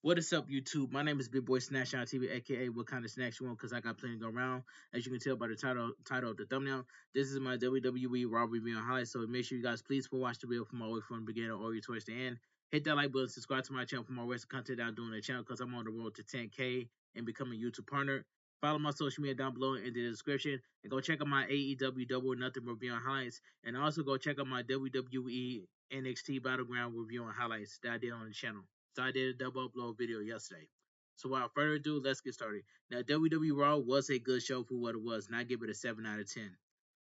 What is up, YouTube? My name is Big Boy Snatch on TV, aka What Kind of Snacks You Want? Because I got plenty to go around. As you can tell by the title of the thumbnail, this is my WWE Raw review and highlights. So make sure you guys please watch the video from all the way from the beginning all the way towards the end. Hit that like button, subscribe to my channel for more wrestling content that I'm doing on the channel because I'm on the road to 10K and becoming a YouTube partner. Follow my social media down below in the description and go check out my AEW Double or Nothing review and highlights. And also go check out my WWE NXT Battleground review and highlights that I did on the channel. So I did a double upload video yesterday. So without further ado, let's get started. Now WWE Raw was a good show for what it was, and I give it a 7 out of 10.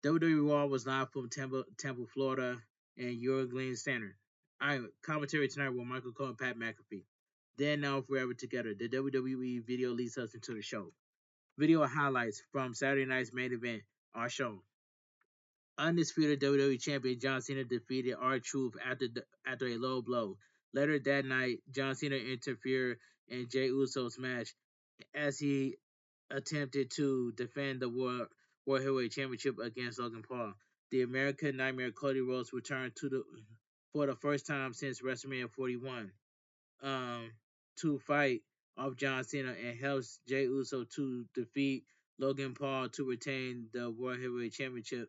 WWE Raw was live from Tampa, Florida, and Euroglean Center. Alright, commentary tonight with Michael Cole and Pat McAfee. Then now forever together. The WWE video leads us into the show. Video highlights from Saturday night's main event are shown. Undisputed WWE Champion John Cena defeated R-Truth after a low blow. Later that night, John Cena interfered in Jey Uso's match as he attempted to defend the World Heavyweight Championship against Logan Paul. The American Nightmare Cody Rhodes returned for the first time since WrestleMania 41 um, to fight off John Cena and helps Jey Uso to defeat Logan Paul to retain the World Heavyweight Championship.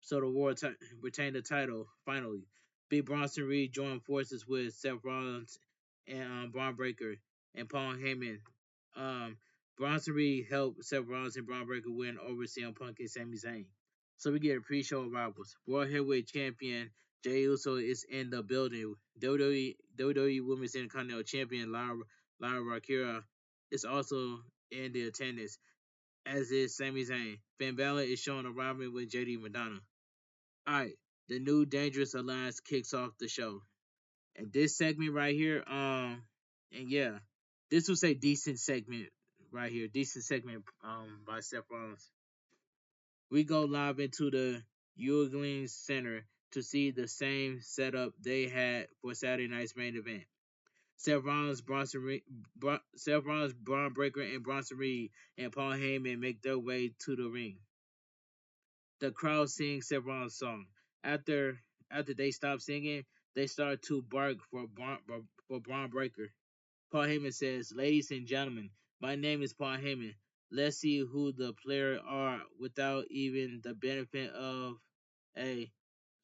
So the War retained the title finally. Big Bronson Reed joined forces with Seth Rollins and Braun Breaker and Paul Heyman. Um, Bronson Reed helped Seth Rollins and Braun Breaker win over CM Punk and Sami Zayn. So we get a pre-show arrivals. World Heavyweight Champion Jey Uso is in the building. WWE Women's Intercontinental Champion Lara Rakira is also in the attendance, as is Sami Zayn. Finn Balor is shown arriving with JD Madonna. Alright, the new Dangerous Alliance kicks off the show. And this segment right here, and yeah, this was a decent segment right here. Decent segment by Seth Rollins. We go live into the Euroglean Center to see the same setup they had for Saturday night's main event. Seth Rollins, Braun Breaker, and Bronson Reed and Paul Heyman make their way to the ring. The crowd sings Seth Rollins' song. After they stop singing, they start to bark for Braun Breaker. Paul Heyman says, "Ladies and gentlemen, my name is Paul Heyman. Let's see who the players are without even the benefit of a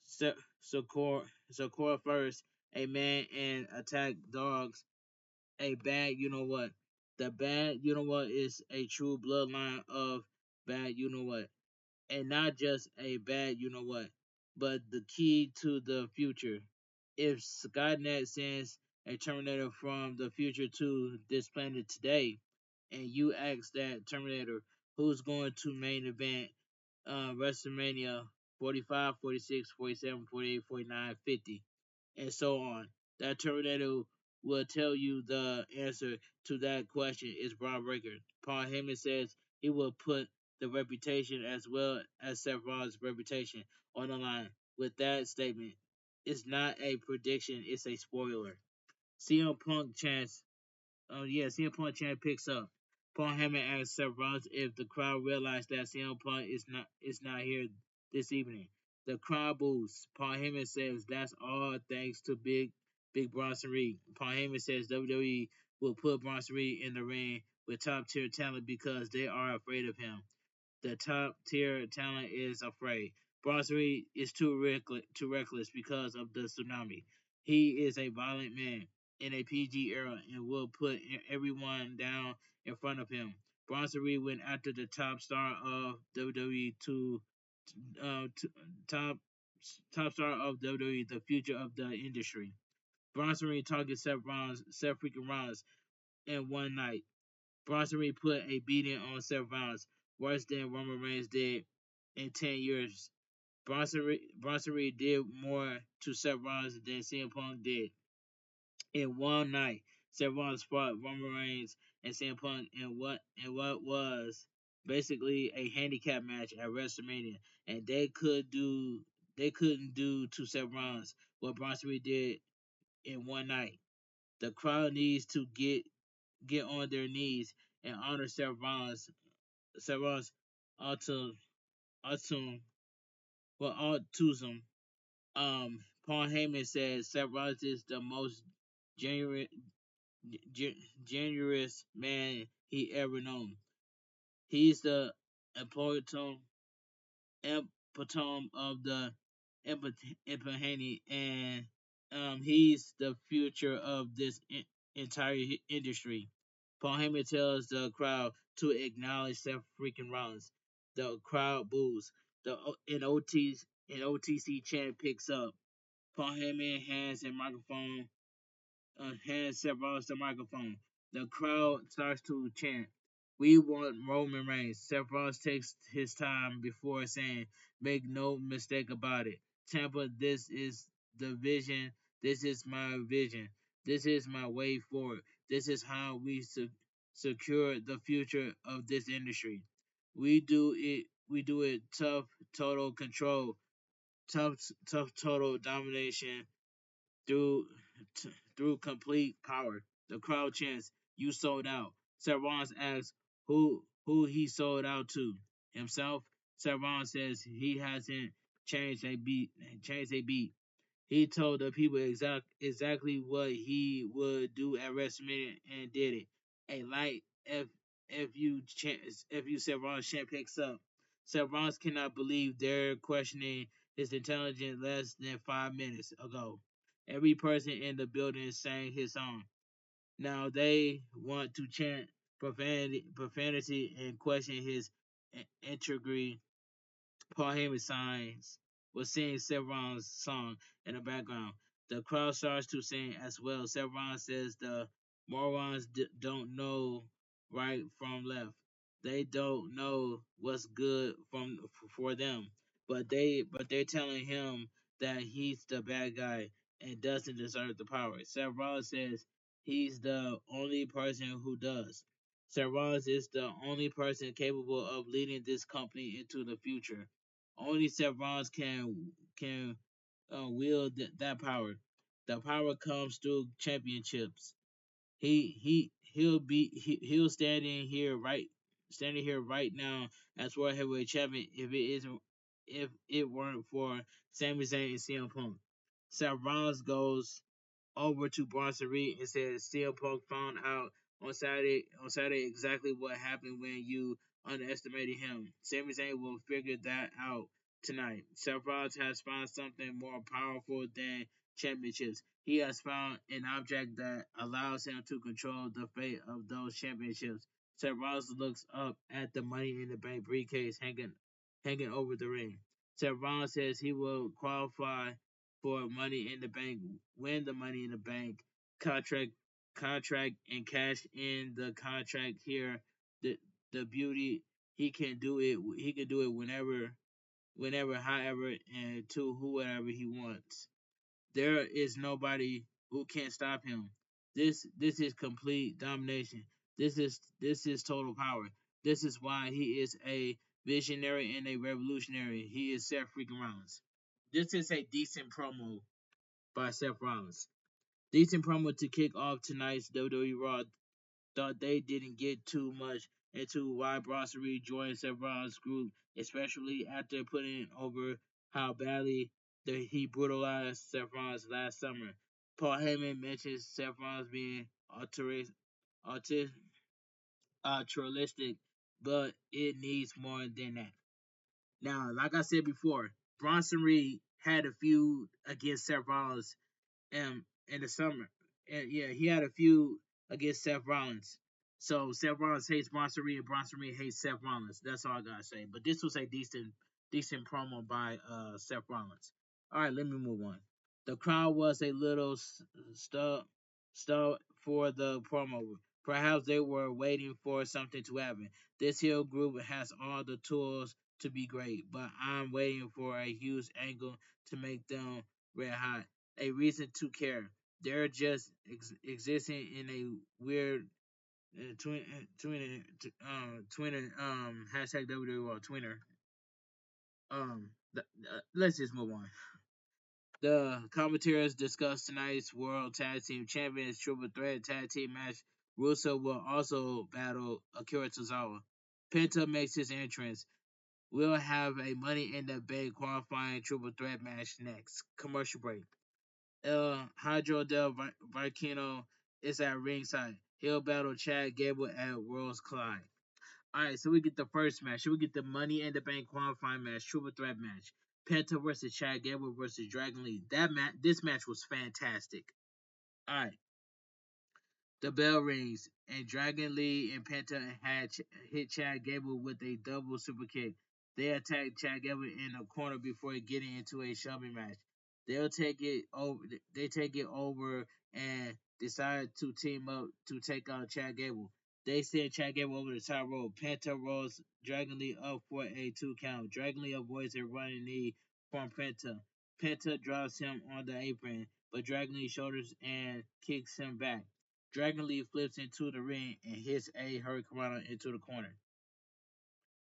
Sakura first, a man and attack dogs, a bad you know what. The bad you know what is a true bloodline of bad you know what. And not just a bad you know what, but the key to the future. If Skynet sends a Terminator from the future to this planet today, and you ask that Terminator who's going to main event WrestleMania 45, 46, 47, 48, 49, 50, and so on, that Terminator will tell you the answer to that question is Braun Breaker. Paul Heyman says he will put the reputation as well as Seth Rollins' reputation on the line with that statement. It's not a prediction, it's a spoiler. CM Punk chants CM Punk chant picks up. Paul Heyman asks Seth Rollins if the crowd realized that CM Punk is not here this evening. The crowd boos. Paul Heyman says that's all thanks to Big Bronson Reed. Paul Heyman says WWE will put Bronson Reed in the ring with top tier talent because they are afraid of him. The top tier talent is afraid. Bronson Reed is too reckless because of the tsunami. He is a violent man in a PG era and will put everyone down in front of him. Bronson Reed went after the top star of WWE to top star of WWE, the future of the industry. Bronson Reed targets Seth freaking Rollins in one night. Bronson Reed put a beating on Seth Rollins, worse than Roman Reigns did in 10 years. Bronson Reed did more to Seth Rollins than CM Punk did. In one night, Seth Rollins fought Roman Reigns and CM Punk in what was basically a handicap match at WrestleMania, and they couldn't do to Seth Rollins what Bronson Reed did in one night. The crowd needs to get on their knees and honor Seth Rollins autumn, autumn, autism. Paul Heyman says Seth Rollins is the most genuine, generous man he ever known. He's the epitome of the empathy, and he's the future of this entire industry. Paul Heyman tells the crowd to acknowledge Seth freaking Rollins. The crowd boos. The an OTC chant picks up. Paul Heyman hands Seth Rollins the microphone. The crowd starts to chant, "We want Roman Reigns." Seth Rollins takes his time before saying, "Make no mistake about it. Tampa, this is the vision. This is my vision. This is my way forward. This is how we secure the future of this industry. We do it tough, total control, tough, total domination through through complete power." The crowd chants, "You sold out." Seth Rollins asks who he sold out to. Himself. Seth Rollins says he hasn't changed a beat. He told the people exactly what he would do at WrestleMania and did it. A light if you Seth Rollins chant picks up. Seth Rollins cannot believe they're questioning his intelligence less than 5 minutes ago. Every person in the building sang his song. Now they want to chant profanity and question his integrity. Paul Heyman signs was singing Sevron's song in the background. The crowd starts to sing as well. Sevron says the morons don't know right from left. They don't know what's good for them, but they're telling him that he's the bad guy and doesn't deserve the power. Sevron says he's the only person who does. Servaz is the only person capable of leading this company into the future. Only Seth Rollins can wield that power. The power comes through championships. He'll standing here right now as World Heavyweight Champion if it weren't for Sami Zayn and CM Punk. Seth Rollins goes over to Bronson Reed and says CM Punk found out on Saturday exactly what happened when you underestimated him. Sami Zayn will figure that out tonight. Seth Rollins has found something more powerful than championships. He has found an object that allows him to control the fate of those championships. Seth Rollins looks up at the Money in the Bank briefcase hanging over the ring. Seth Rollins says he will qualify for Money in the Bank, win the Money in the Bank contract, and cash in the contract here. The the beauty he can do it. He can do it whenever, however, and to whoever he wants. There is nobody who can stop him. This is complete domination. This is total power. This is why he is a visionary and a revolutionary. He is Seth freaking Rollins. This is a decent promo by Seth Rollins. Decent promo to kick off tonight's WWE Raw. Thought they didn't get too much into why Bronson Reed joined Seth Rollins' group, especially after putting over how badly he brutalized Seth Rollins last summer. Paul Heyman mentions Seth Rollins being autistic, altruistic, but it needs more than that. Now, like I said before, Bronson Reed had a feud against Seth Rollins in the summer. And yeah, he had a feud against Seth Rollins. So Seth Rollins hates Bronson Reed and Bronson Reed hates Seth Rollins. That's all I gotta say. But this was a decent promo by Seth Rollins. Alright, let me move on. The crowd was a little stuck for the promo. Perhaps they were waiting for something to happen. This heel group has all the tools to be great, but I'm waiting for a huge angle to make them red hot, a reason to care. They're just existing in a weird twinner hashtag WWE twinner. Let's just move on. The commentators discussed tonight's World Tag Team Champions Triple Threat Tag Team match. Russo will also battle Akira Tozawa. Penta makes his entrance. We'll have a Money in the Bank qualifying triple threat match next. Commercial break. Hydro del Vikingo It's at ringside. He'll battle Chad Gable at Worlds Collide. All right, so we get the first match. So we get the Money in the Bank qualifying match, triple threat match. Penta versus Chad Gable versus Dragon Lee. This match was fantastic. All right, the bell rings, and Dragon Lee and Penta hit Chad Gable with a double super kick. They attack Chad Gable in the corner before getting into a shoving match. They'll take it over. They take it over and decide to team up to take on Chad Gable. They send Chad Gable over the top rope. Penta rolls Dragon Lee up for a 2 count. Dragon Lee avoids a running knee from Penta. Penta drops him on the apron, but Dragon Lee shoulders and kicks him back. Dragon Lee flips into the ring and hits a Hurricanrana into the corner.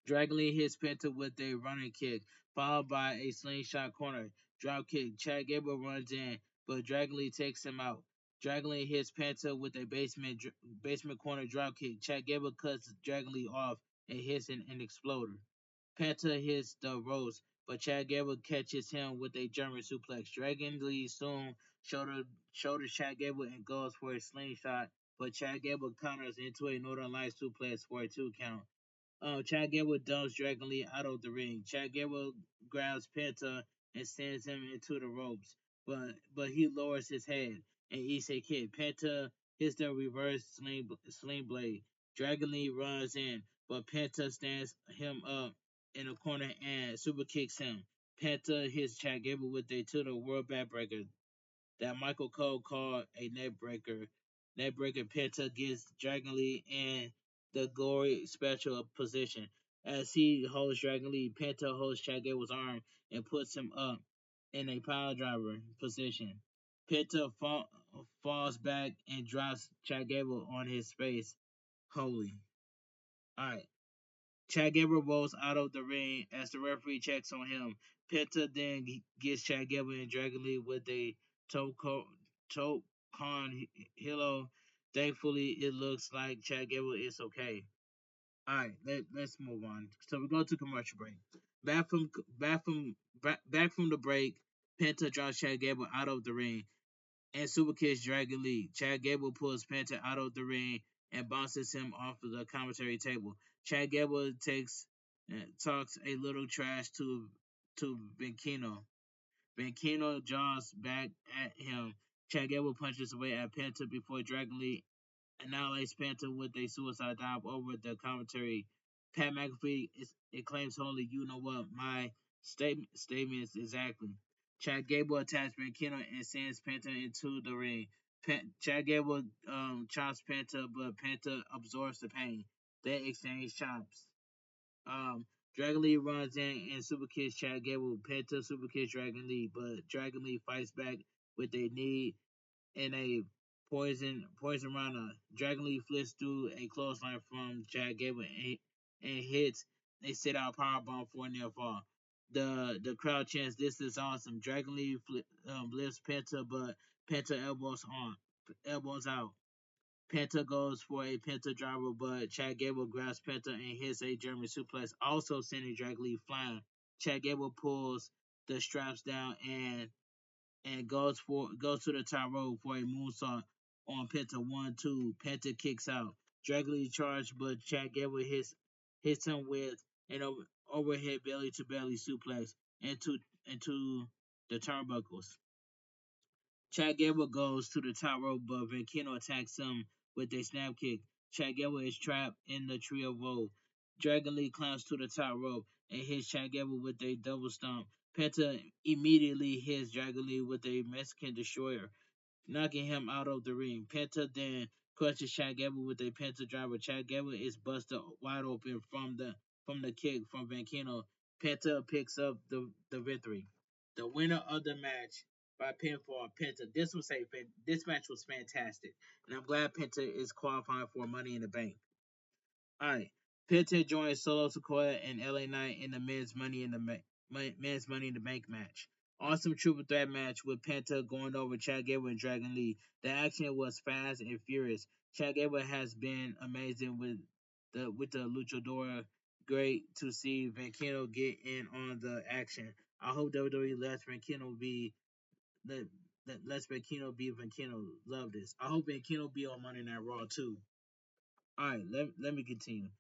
Dragon Lee hits Penta with a running kick, followed by a slingshot corner drop kick. Chad Gable runs in, but Dragon Lee takes him out. Dragon Lee hits Penta with a basement corner drop kick. Chad Gable cuts Dragon Lee off and hits an exploder. Penta hits the ropes, but Chad Gable catches him with a German suplex. Dragon Lee soon shoulders Chad Gable and goes for a slingshot, but Chad Gable counters into a Northern Lights suplex for a 2 count. Chad Gable dumps Dragon Lee out of the ring. Chad Gable grabs Penta and sends him into the ropes, but he lowers his head and eats a kick. Penta hits the reverse sling blade. Dragon Lee runs in, but Penta stands him up in a corner and super kicks him. Penta hits Chad Gable with a to the world backbreaker that Michael Cole called a neck breaker. Neck breaker Penta gets Dragon Lee in the glory special position. As he holds Dragon Lee, Penta holds Chad Gable's arm and puts him up in a power driver position. Penta falls back and drops Chad Gable on his face. Holy. Alright. Chad Gable rolls out of the ring as the referee checks on him. Penta then gets Chad Gable and Dragon Lee with a toe con hilo. Thankfully, it looks like Chad Gable is okay. All right, let's move on. So we go to commercial break. Back from back from the break, Penta drops Chad Gable out of the ring and super kicks Dragon Lee. Chad Gable pulls Penta out of the ring and bounces him off of the commentary table. Chad Gable talks a little trash to Benkino. Benkino jaws back at him. Chad Gable punches away at Penta before Dragon Lee annihilates Penta with a suicide dive over the commentary. Pat McAfee it claims only you know what my statement is exactly. Chad Gable attacks Benkino and sends Penta into the ring. Chad Gable chops Penta, but Penta absorbs the pain. They exchange chops. Um, Dragon Lee runs in and super kicks Chad Gable. Penta super kicks Dragon Lee, but Dragon Lee fights back with a knee and a poison rana. Dragon Lee flips through a clothesline from Chad Gable and hits a sit out powerbomb for a near fall. The crowd chants, "This is awesome!" Dragon Lee lifts Penta, but Penta elbows out. Penta goes for a Penta driver, but Chad Gable grabs Penta and hits a German suplex, also sending Dragon Lee flying. Chad Gable pulls the straps down and goes to the top rope for a moonsault on Penta 1-2. Penta kicks out. Dragon Lee charged, but Chad Gable hits him with an overhead belly to belly suplex into the turnbuckles. Chad Gable goes to the top rope, but Vankino attacks him with a snap kick. Chad Gable is trapped in the trio roll. Dragon Lee climbs to the top rope and hits Chad Gable with a double stomp. Penta immediately hits Dragon Lee with a Mexican destroyer, knocking him out of the ring. Penta then crushes Chad Gable with a Penta driver. Chad Gable is busted wide open from the kick from Vankino. Penta picks up the victory. The winner of the match by pinfall, Penta. This match was fantastic, and I'm glad Penta is qualifying for Money in the Bank. All right, Penta joins Solo Sikoa and LA Knight in the men's Money in the Bank match. Awesome triple threat match with Penta going over Chad Gable and Dragon Lee. The action was fast and furious. Chad Gable has been amazing with the luchador. Great to see Vankino get in on the action. I hope WWE lets Vankino be Let's bet Keno beat Vankino. Love this. I hope Vankino be on Monday Night Raw too. All right, let me continue.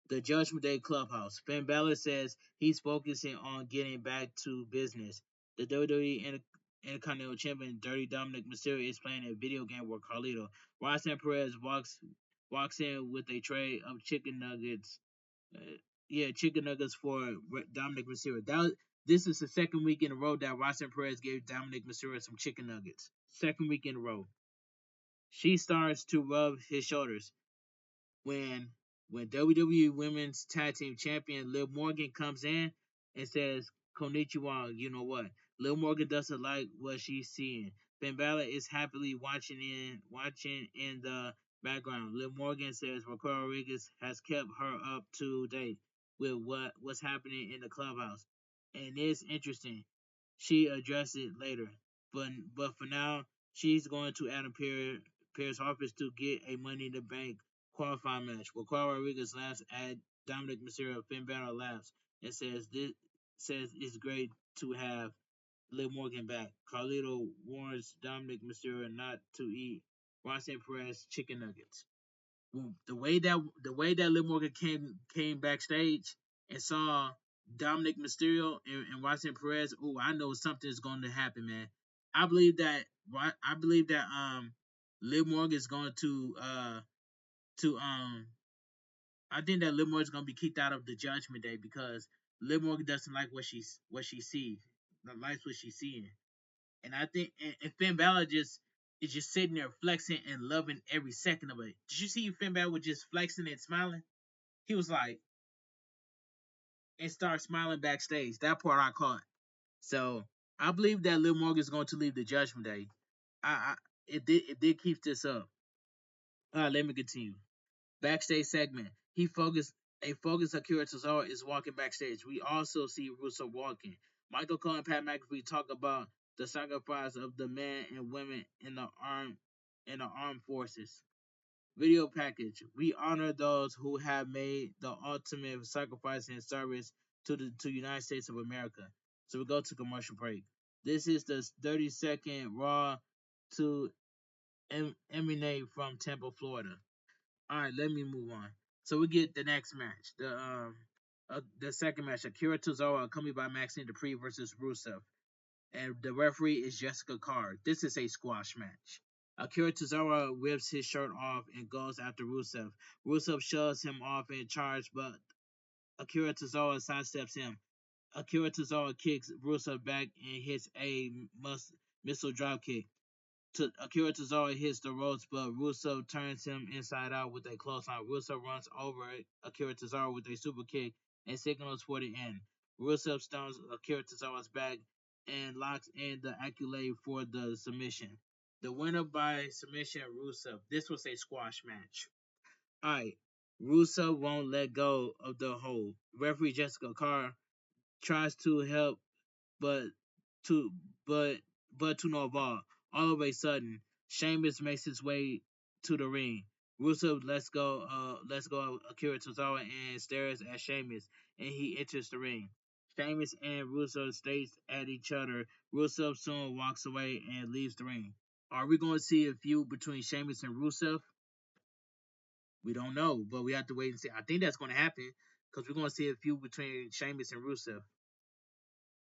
The Judgment Day Clubhouse. Finn Balor says he's focusing on getting back to business. The WWE Intercontinental Champion Dirty Dominik Mysterio is playing a video game with Carlito. Roxanne Perez walks in with a tray of chicken nuggets. Chicken nuggets for Dominik Mysterio. This is the second week in a row that Roxanne Perez gave Dominik Mysterio some chicken nuggets. Second week in a row. She starts to rub his shoulders when WWE Women's Tag Team Champion Liv Morgan comes in and says, "Konnichiwa, you know what?" Liv Morgan doesn't like what she's seeing. Finn Balor is happily watching in the background. Liv Morgan says Raquel Rodriguez has kept her up to date with what's happening in the clubhouse, and it's interesting. She addressed it later, but for now, she's going to Adam Pearce office to get a Money in the Bank qualifying match. Raquel Rodriguez laughs at Dominic Mysterio. Finn Balor laughs and says it's great to have Liv Morgan back. Carlito warns Dominic Mysterio not to eat Roxanne Perez chicken nuggets. The way that Liv Morgan came backstage and saw Dominic Mysterio and Roxanne Perez, oh, I know something's going to happen, man. I believe that Liv Morgan is going to I think that Liv Morgan is going to be kicked out of the Judgment Day because Liv Morgan doesn't like what she sees, not likes what she's seeing, and I think and Finn Balor just is just sitting there flexing and loving every second of it. Did you see Finn Balor was just flexing and smiling? He was like and start smiling backstage. That part I caught. So I believe that Liv Morgan is going to leave the Judgment Day. I it did keep this up. Let me continue. Backstage segment. A focused Akira Tozawa is walking backstage. We also see Russo walking. Michael Cole and Pat McAfee talk about the sacrifice of the men and women in the armed forces. Video package. We honor those who have made the ultimate sacrifice in service to United States of America. So we go to commercial break. This is the 30-second Raw to emanate from Tampa, Florida. All right, let me move on. So we get the next match. The second match, Akira Tozawa accompanied by Maxine Dupree versus Rusev, and the referee is Jessica Carr. This is a squash match. Akira Tozawa rips his shirt off and goes after Rusev. Rusev shoves him off in charge, but Akira Tozawa sidesteps him. Akira Tozawa kicks Rusev back and hits a missile drop kick. Akira Tozawa hits the ropes, but Rusev turns him inside out with a clothesline. Rusev runs over Akira Tozawa with a super kick and signals for the end. Rusev stuns Akira Tozawa's back and locks in the accolade for the submission. The winner by submission, Rusev. This was a squash match. Alright. Rusev won't let go of the hold. Referee Jessica Carr tries to help, but to but to no avail. All of a sudden, Sheamus makes his way to the ring. Rusev lets go of Akira Tozawa and stares at Sheamus, and he enters the ring. Sheamus and Rusev stares at each other. Rusev soon walks away and leaves the ring. Are we going to see a feud between Sheamus and Rusev? We don't know, but we have to wait and see. I think that's going to happen because we're going to see a feud between Sheamus and Rusev.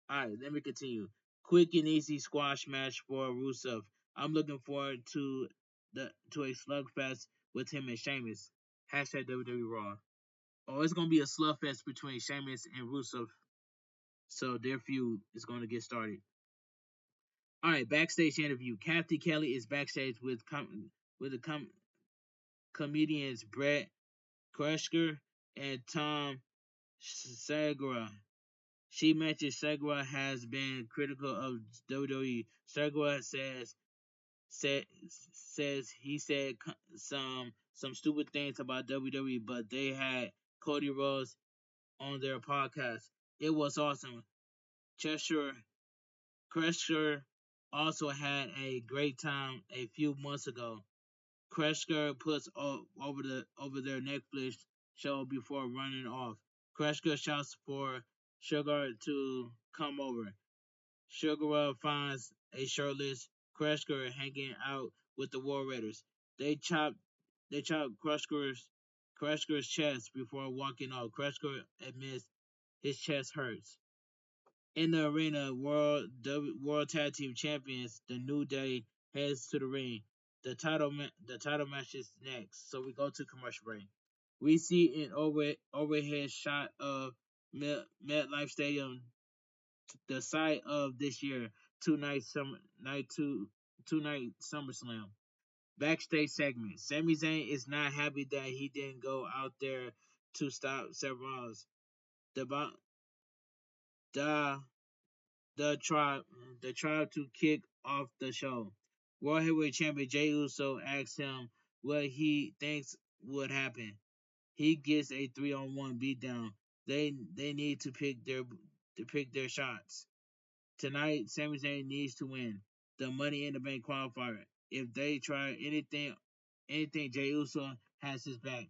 All right, let me continue. Quick and easy squash match for Rusev. I'm looking forward to a slugfest with him and Sheamus. Hashtag WWE Raw. Oh, it's gonna be a slugfest between Sheamus and Rusev. So their feud is gonna get started. All right, backstage interview. Kathy Kelly is backstage with the comedians Brett Kreischer and Tom Segura. She mentions Segura has been critical of WWE. Segura said says he said some stupid things about WWE, but they had Cody Rhodes on their podcast. It was awesome. Cheshire Kreischer also had a great time a few months ago. Kreischer puts over their Netflix show before running off. Kreischer shouts for Sugar to come over. Sugar finds a shirtless Crushker hanging out with the War Raiders. They chop Crushker's chest before walking off. Crushker admits his chest hurts. In the arena, World Tag Team Champions, the New Day heads to the ring. The title match is next. So we go to commercial break. We see an overhead shot of MetLife Stadium, the site of this year two night summer night two night SummerSlam. Backstage segment. Sami Zayn is not happy that he didn't go out there to stop Seth Rollins. The the the tribe to kick off the show. World Heavyweight Champion Jey Uso asks him what he thinks would happen. He gets a 3-on-1 beatdown. They need to pick their shots. Tonight, Sami Zayn needs to win the Money in the Bank qualifier. If they try anything, Jey Uso has his back.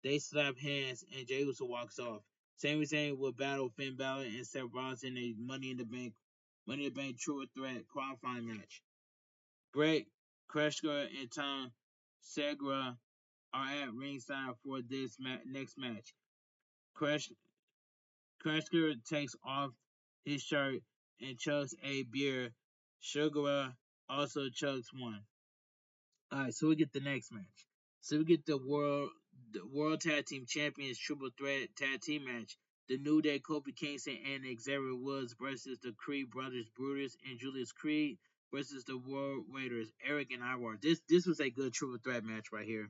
They slap hands and Jey Uso walks off. Sami Zayn will battle Finn Balor and Seth Rollins in a Money in the Bank True Threat qualifying match. Brett, Kreschker, and Tom Segura are at ringside for this next match. Kresch- Kreschker takes off his shirt and chugs a beer. Segura also chugs one. Alright, so we get the next match. So we get the World Tag Team Champions Triple Threat Tag Team match. The New Day, Kofi Kingston and Xavier Woods versus the Creed brothers Brutus and Julius Creed versus the World Raiders Eric and Ivar. This was a good triple threat match right here.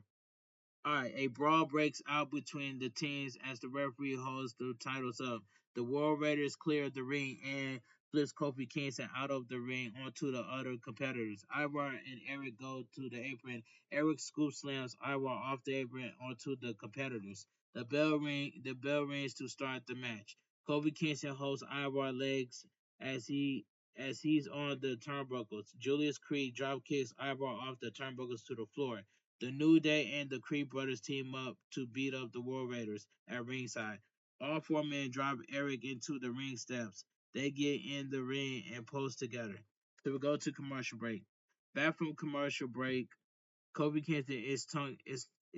Alright, a brawl breaks out between the teams as the referee holds the titles up. The World Raiders clear the ring and flips Kofi Kingston out of the ring onto the other competitors. Ivar and Eric go to the apron. Eric scoop slams Ivar off the apron onto the competitors. The bell rings to start the match. Kofi Kingston holds Ivar legs as he's on the turnbuckles. Julius Creed drop kicks Ivar off the turnbuckles to the floor. The New Day and the Creed brothers team up to beat up the War Raiders at ringside. All four men drop Eric into the ring steps. They get in the ring and pose together. So we go to commercial break. Back from commercial break, Kobe Kingston is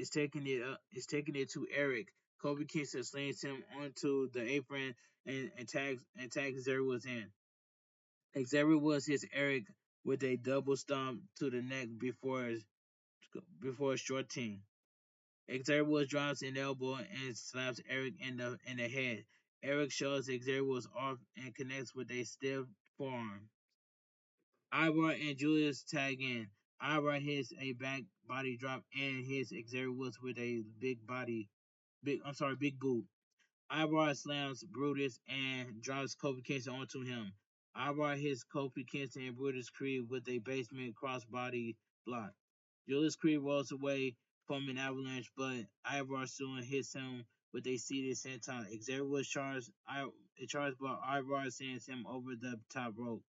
taking it to Eric. Kobe Kingston slings him onto the apron and tags Xavier Woods in. Xavier Woods hits Eric with a double stomp to the neck before a short team. Xavier Woods drops an elbow and slaps Eric in the head. Eric shows Xavier Woods off and connects with a stiff forearm. Ivar and Julius tag in. Ivar hits a back body drop and hits Xavier Woods with a big boot. Ivar slams Brutus and drops Kofi Kingston onto him. Ivar hits Kofi Kingston and Brutus Creed with a basement crossbody block. Julius Creed rolls away from an avalanche, but Ivar soon hits him with a seated senton. Xavier was charged, but Ivar sends him over the top rope.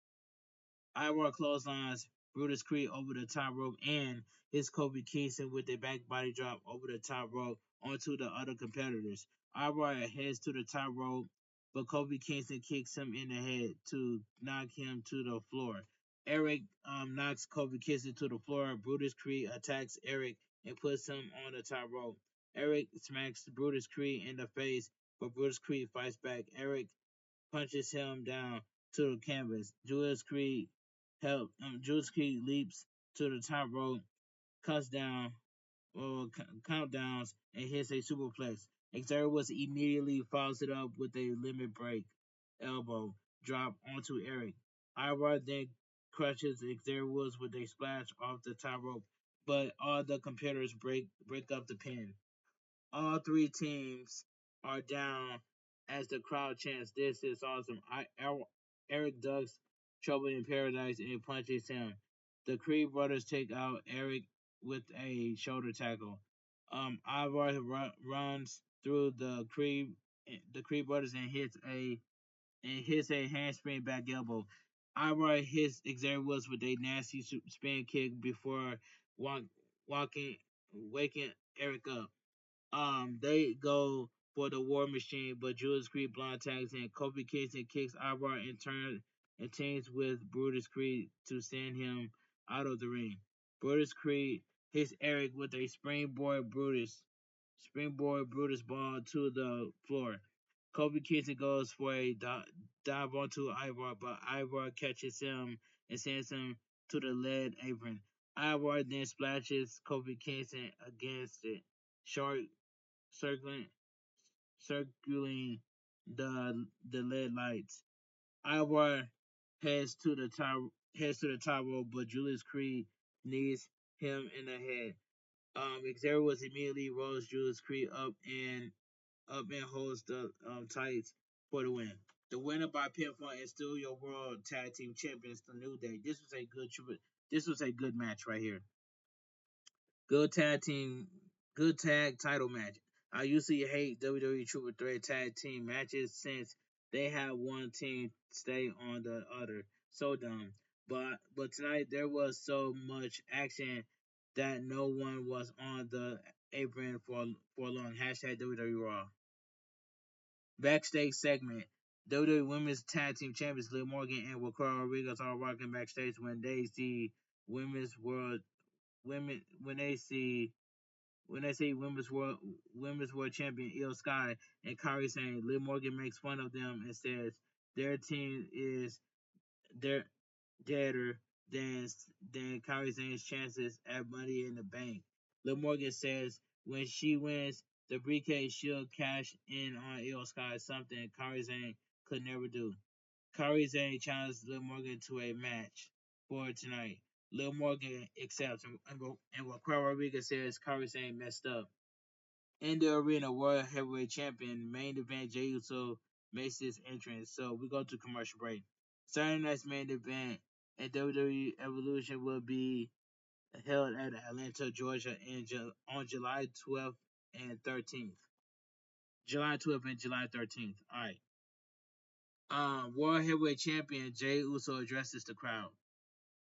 Ivar clotheslines Brutus Creed over the top rope and hits Kofi Kingston with a back body drop over the top rope onto the other competitors. Ivar heads to the top rope, but Kofi Kingston kicks him in the head to knock him to the floor. Eric knocks Kofi Kingston to the floor. Brutus Creed attacks Eric and puts him on the top rope. Eric smacks Brutus Creed in the face, but Brutus Creed fights back. Eric punches him down to the canvas. Julius Creed leaps to the top rope, cuts down or countdowns, and hits a superplex. Xavier Woods immediately follows it up with a limit break elbow drop onto Eric. Ivar then crushes Xavier Woods with a splash off the top rope, but all the competitors break up the pin. All three teams are down as the crowd chants, "This is awesome." Eric ducks Trouble in Paradise and punches him. The Creed brothers take out Eric with a shoulder tackle. Ivar runs through the Creed brothers and hits a handspring back elbow. Ivar hits Xavier Woods with a nasty spin kick before walk, walking waking Eric up. They go for the War Machine, but Julius Creed blind tags and Kofi Kingston kicks Ivar and teams with Brutus Creed to send him out of the ring. Brutus Creed hits Eric with a springboard Brutus ball to the floor. Kofi Kingston goes for a dive onto Ivar, but Ivar catches him and sends him to the lead apron. Ivar then splashes Kofi Kingston against it, short circling circling the lead lights. Ivar heads to the top rope, but Julius Creed knees him in the head. Xavier was immediately rolls Julius Creed up and holds the tights for the win. The winner by pinfall is still your world tag team champions, the New Day. This was a good match right here. Good tag team, good tag title match. I usually hate WWE Triple Threat tag team matches since they have one team stay on the other. So dumb. But tonight there was so much action that no one was on the apron for long. Hashtag WWE Raw. Backstage segment. WWE Women's Tag Team Champions Liv Morgan and Raquel Rodriguez are walking backstage when they see women's world women when they see women's world champion Io Sky and Kairi saying Liv Morgan makes fun of them and says their team is their deader than Kairi Sane's chances at Money in the Bank. Liv Morgan says when she wins the briefcase, she'll cash in on Io Sky, something Kairi Sane could never do. Kairi Sane challenged Liv Morgan to a match for tonight. Liv Morgan accepts, and Raquel Rodriguez says Kairi Sane messed up. In the arena, World Heavyweight Champion main event Jey Uso makes his entrance. So we go to commercial break. Saturday night's main event at WWE Evolution will be held at Atlanta, Georgia, on July 12th and 13th. July 12th and July 13th. All right. World Heavyweight Champion Jey Uso addresses the crowd,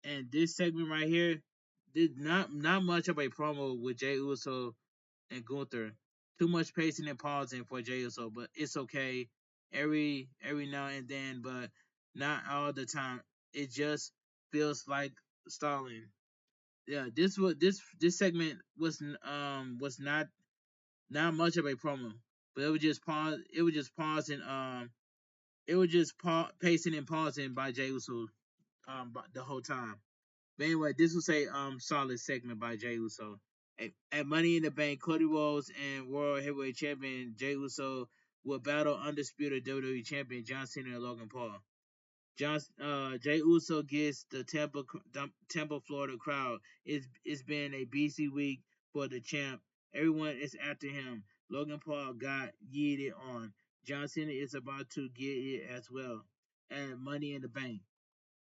and this segment right here did not much of a promo with Jey Uso and Gunther. Too much pacing and pausing for Jey Uso, but it's okay. Every now and then, but not all the time. It just feels like stalling. Yeah, this segment was not much of a promo, but it was just pause. It was just pausing. It was just pacing and pausing by Jey Uso the whole time. But anyway, this was a solid segment by Jey Uso. At Money in the Bank, Cody Rhodes and World Heavyweight Champion Jey Uso will battle undisputed WWE Champion John Cena and Logan Paul. Jey Uso gets the Tampa, Florida crowd. It's been a busy week for the champ. Everyone is after him. Logan Paul got yeeted on. John Cena is about to get it as well. And Money in the Bank.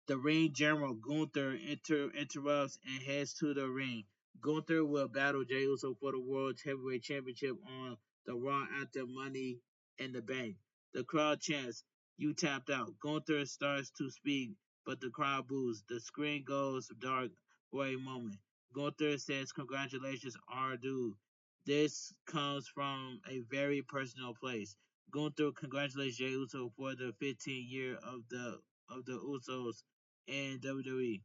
The ring general Gunther interrupts and heads to the ring. Gunther will battle Jey Uso for the World Heavyweight Championship on the Raw after Money in the Bank. The crowd chants, "You tapped out." Gunther starts to speak, but the crowd boos. The screen goes dark for a moment. Gunther says, "Congratulations, our dude." This comes from a very personal place. Gunther congratulates Jey Uso for the 15th year of the Usos in WWE.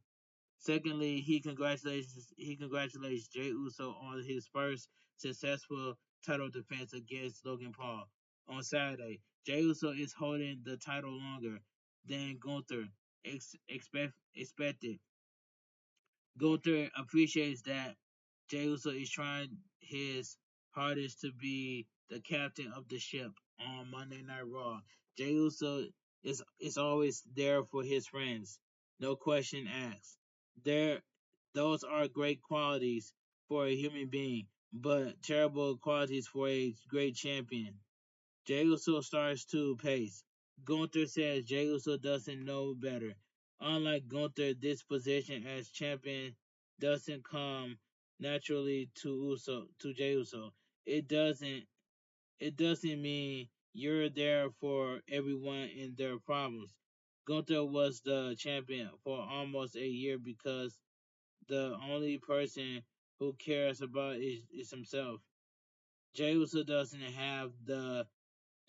Secondly, he congratulates Jey Uso on his first successful title defense against Logan Paul on Saturday. Jey Uso is holding the title longer than Gunther expected. Gunther appreciates that Jey Uso is trying his hardest to be the captain of the ship on Monday Night Raw. Jey Uso is always there for his friends, no question asked. There, those are great qualities for a human being, but terrible qualities for a great champion. Jey Uso starts to pace. Gunther says Jey Uso doesn't know better. Unlike Gunther, this position as champion doesn't come naturally to Jey Uso. It doesn't it doesn't mean you're there for everyone in their problems. Gunther was the champion for almost a year because the only person who cares about is himself. Jey Uso doesn't have the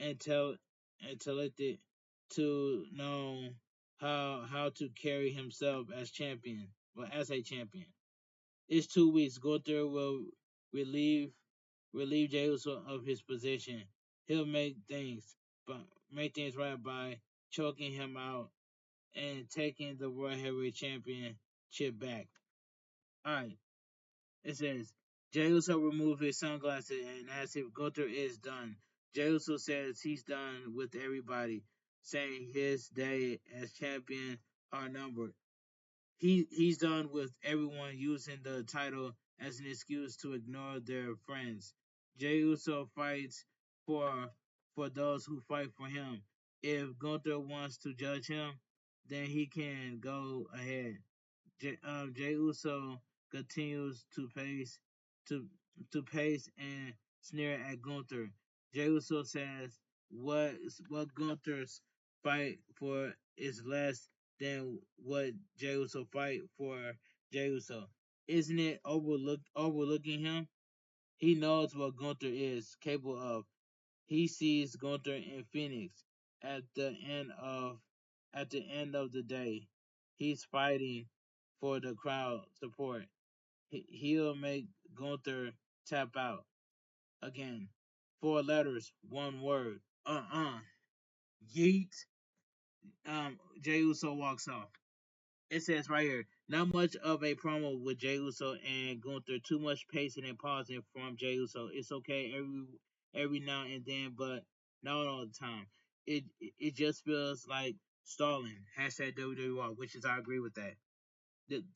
intel- intellect to know how to carry himself as champion. but as a champion. It's 2 weeks. Gunther will relieve relieve Jey Uso of his position. He'll but make things right by choking him out and taking the World Heavyweight Championship back. All right. It says Jey Uso removed his sunglasses and asked if Gunther is done. Jey Uso says he's done with everybody, saying his day as champion are numbered. He's done with everyone using the title as an excuse to ignore their friends. Jey Uso fights for for those who fight for him. If Gunther wants to judge him, then he can go ahead. Jey Uso continues to to pace and sneer at Gunther. Jey Uso says what Gunther's fight for is less than what Jey Uso fight for Jey Uso. Isn't it overlooking him? He knows what Gunther is capable of. He sees Gunther in Phoenix at the end of at the end of the day. He's fighting for the crowd support. He'll make Gunther tap out again. 4 letters, one word. Yeet. Jey Uso walks off. It says right here, not much of a promo with Jey Uso and Gunther. Too much pacing and pausing from Jey Uso. It's okay every now and then, but not all the time. It just feels like stalling. Hashtag WWE, which is I agree with that.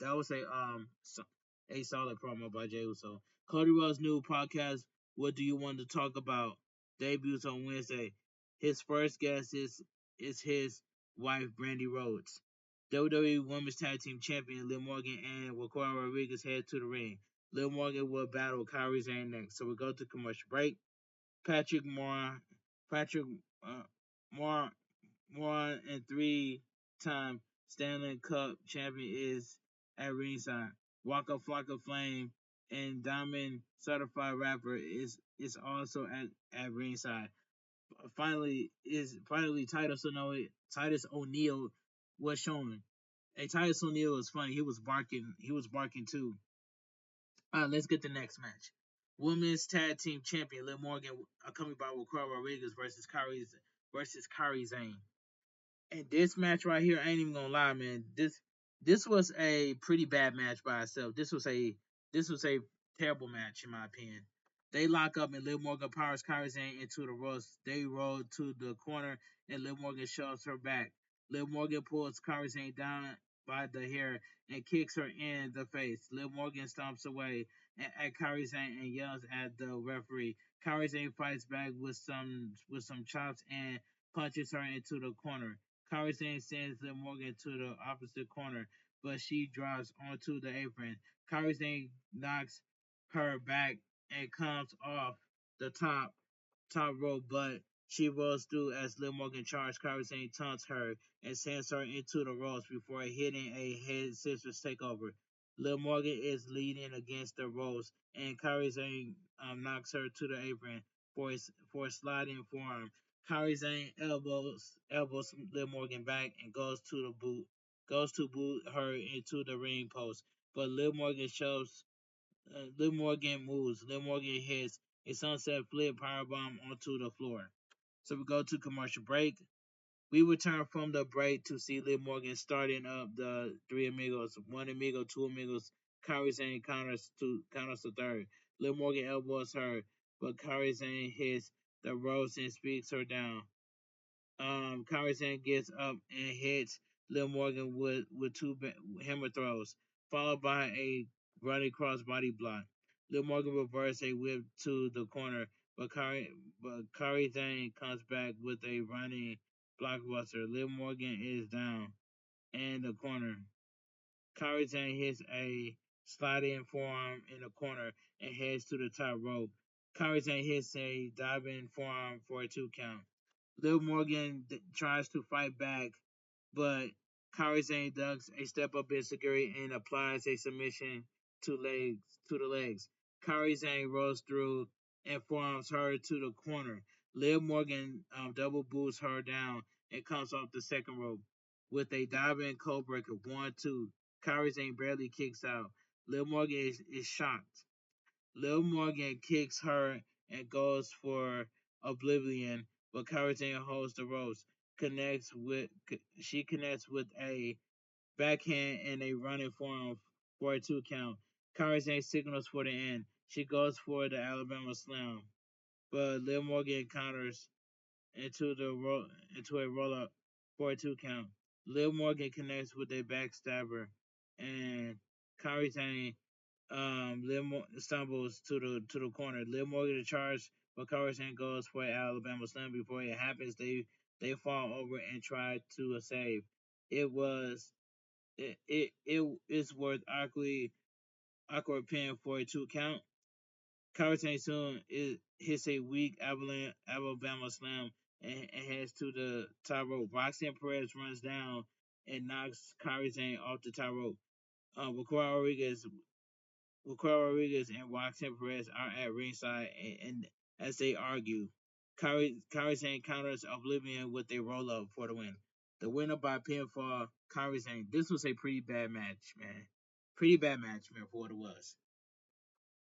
That was a solid promo by Jey Uso. Cody Rhodes' new podcast, What Do You Want to Talk About? Debuts on Wednesday. His first guest is his wife Brandy Rhodes. WWE Women's Tag Team Champion Liv Morgan and Raquel Rodriguez head to the ring. Liv Morgan will battle Kairi Sane next. So we go to commercial break. Patrick Patrick uh, Moore Moore and 3-time Stanley Cup champion is at ringside. Waka Flocka Flame and Diamond Certified Rapper is also at ringside. Finally Titus O'Neil was shown. Hey, Titus O'Neil was funny. He was barking too. Let's get the next match. Women's Tag Team Champion Liv Morgan accompanied by Raquel Rodriguez versus Kairi Sane. And this match right here, I ain't even gonna lie, man. This was a pretty bad match by itself. This was a terrible match in my opinion. They lock up and Liv Morgan powers Kairi Sane into the ropes. They roll to the corner and Liv Morgan shoves her back. Liv Morgan pulls Kairi Sane down by the hair and kicks her in the face. Liv Morgan stomps away at Kairi Sane and yells at the referee. Kairi Sane fights back with some chops and punches her into the corner. Kairi Sane sends Liv Morgan to the opposite corner, but she drops onto the apron. Kairi Sane knocks her back and comes off the top rope, but she rolls through as Liv Morgan charges. Kairi Sane taunts her and sends her into the ropes before hitting a head scissors takeover. Liv Morgan is leading against the ropes, and Kairi Sane knocks her to the apron for a sliding forearm. Kairi Sane elbows Liv Morgan back and goes to boot her into the ring post, but Liv Morgan moves. Liv Morgan hits a sunset flip powerbomb onto the floor. So we go to commercial break. We return from the break to see Liv Morgan starting up the three amigos. One amigo, two amigos. Kairi Sane counters to third. Liv Morgan elbows her, but Kairi Sane hits the ropes and speaks her down. Kairi Sane gets up and hits Liv Morgan with hammer throws, followed by a running crossbody block. Liv Morgan reverses a whip to the corner, but Kairi Sane comes back with a running blockbuster. Liv Morgan is down in the corner. Kairi Sane hits a sliding forearm in the corner and heads to the top rope. Kairi Sane hits a diving forearm for a 2 count. Liv Morgan tries to fight back, but Kairi Sane ducks a step up insecurity and applies a submission to the legs. Kairi Sane rolls through and forearms her to the corner. Liv Morgan double boots her down and comes off the second rope with a diving code breaker. 1, 2. Kairi Sane barely kicks out. Liv Morgan is shocked. Liv Morgan kicks her and goes for Oblivion, but Kairi Sane holds the ropes. She connects with a backhand and a running forearm for a 2 count. Kairi Sane signals for the end. She goes for the Alabama Slam, but Liv Morgan counters into a roll up for a 2 count. Liv Morgan connects with a backstabber, and Kairi Sane stumbles to the corner. Liv Morgan to charge, but Kairi Sane goes for an Alabama Slam. Before it happens, they fall over and try to save. It was it is worth awkward pin for a 2 count. Karatane soon hits a weak Alabama Slam and heads to the top rope. Roxanne Perez runs down and knocks Karatane off the top rope. Raquel Rodriguez and Roxanne Perez are at ringside and as they argue, Karatane counters Oblivion with a roll up for the win. The winner by pinfall, Karatane. This was a pretty bad match, man. Pretty bad match, man, for what it was.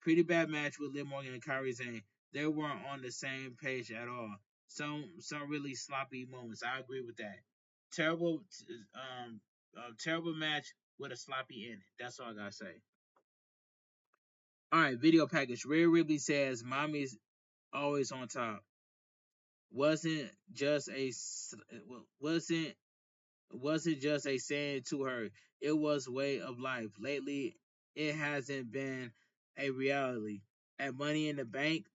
Pretty bad match with Liv Morgan and Kairi Sane. They weren't on the same page at all. Some really sloppy moments. I agree with that. Terrible, terrible match with a sloppy ending. That's all I gotta say. All right, video package. Rhea Ripley says, "Mommy's always on top." Wasn't just a wasn't wasn't just a saying to her. It was way of life. Lately, it hasn't been a reality. At Money in the Bank,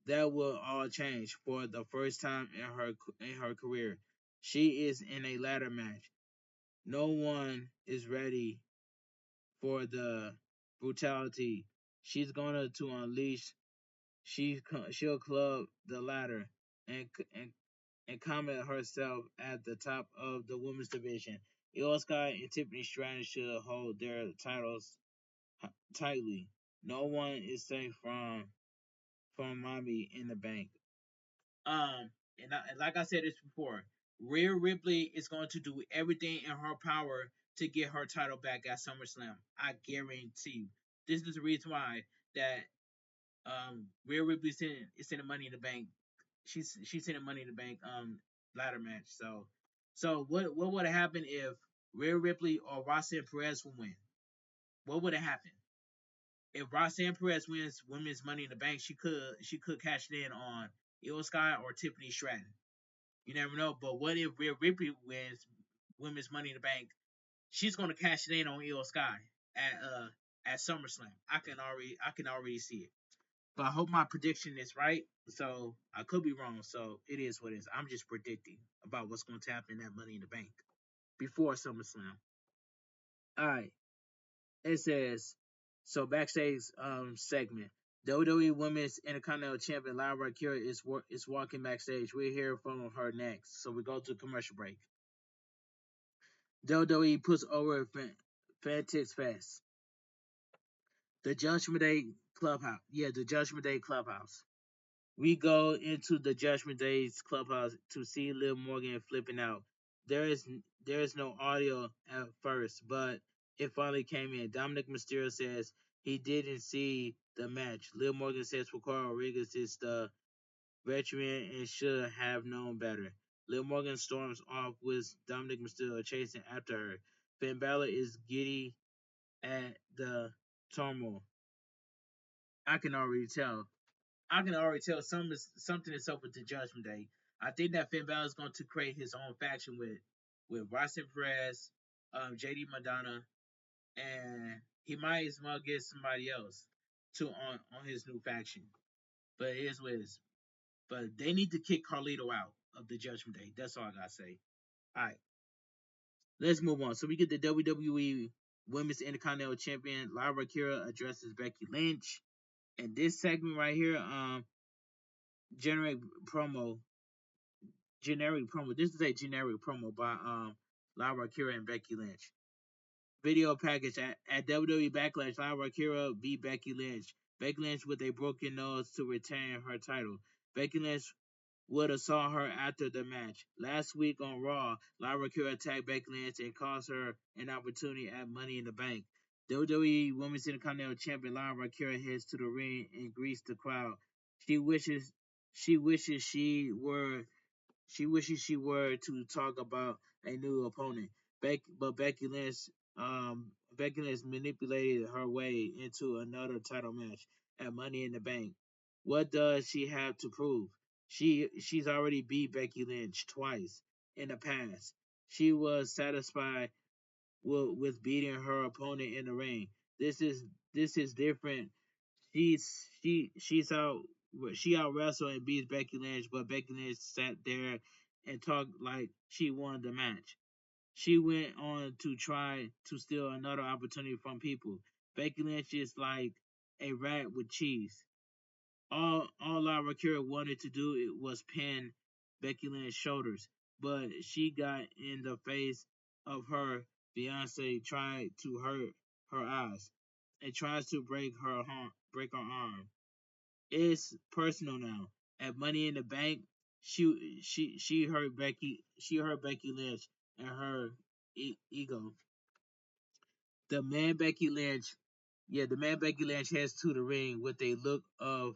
that will all change for the first time in her career. She is in a ladder match. No one is ready for the brutality. She's going to unleash. She'll club the ladder and and comment herself at the top of the women's division. Io Sky and Tiffany Stratton should hold their titles tightly. No one is safe from Mommy in the Bank. And like I said this before, Rhea Ripley is going to do everything in her power to get her title back at SummerSlam. I guarantee you. This is the reason why that Rhea Ripley is sending Money in the Bank. She's sending Money in the Bank ladder match. So what would have happened if Rhea Ripley or Roxanne Perez would win? What would have happened? If Roxanne Perez wins Women's Money in the Bank, she could cash it in on Io Sky or Tiffany Stratton. You never know. But what if Rhea Ripley wins Women's Money in the Bank? She's gonna cash it in on Io Sky at SummerSlam. I can already see it. But I hope my prediction is right. So I could be wrong. So it is what it is. I'm just predicting about what's going to happen at Money in the Bank before SummerSlam. All right. It says so backstage segment. WWE Women's Intercontinental Champion Lyra Kira is walking backstage. We'll hear from her next. So we go to commercial break. WWE puts over Fanatics Fest. The Judgment Day Clubhouse. Yeah, the Judgment Day Clubhouse. We go into the Judgment Day's clubhouse to see Liv Morgan flipping out. There is no audio at first, but it finally came in. Dominik Mysterio says he didn't see the match. Liv Morgan says Ricardo Rodriguez is the veteran and should have known better. Liv Morgan storms off with Dominik Mysterio chasing after her. Finn Balor is giddy at the turmoil. I can already tell. Something is up with the Judgment Day. I think that Finn Balor is going to create his own faction with Roxanne Perez, JD Madonna, and he might as well get somebody else to on his new faction. But it is what it is. But they need to kick Carlito out of the Judgment Day. That's all I gotta say. All right, let's move on. So we get the WWE Women's Intercontinental Champion Lyra Kira addresses Becky Lynch, and this segment right here, generic promo generic promo. This is a generic promo by Lyra Kira and Becky Lynch. Video package at WWE Backlash. Lyra Kira beat Becky Lynch. Becky Lynch with a broken nose to retain her title. Becky Lynch would have saw her after the match. Last week on Raw, Lyra Kira attacked Becky Lynch and cost her an opportunity at Money in the Bank. WWE Women's Intercontinental Champion Lyra Kira heads to the ring and greets the crowd. She wishes she wishes she were to talk about a new opponent. But Becky Lynch manipulated her way into another title match at Money in the Bank. What does she have to prove? She's already beat Becky Lynch twice in the past. She was satisfied with beating her opponent in the ring. This is different. She's out wrestled and beats Becky Lynch, but Becky Lynch sat there and talked like she won the match. She went on to try to steal another opportunity from people. Becky Lynch is like a rat with cheese. All Lara Kira wanted to do it was pin Becky Lynch's shoulders, but she got in the face of her Beyonce tried to hurt her eyes and tries to break her arm. It's personal now. At Money in the Bank, she hurt Becky Lynch and her ego. The man Becky Lynch, yeah, the man Becky Lynch heads to the ring with a look of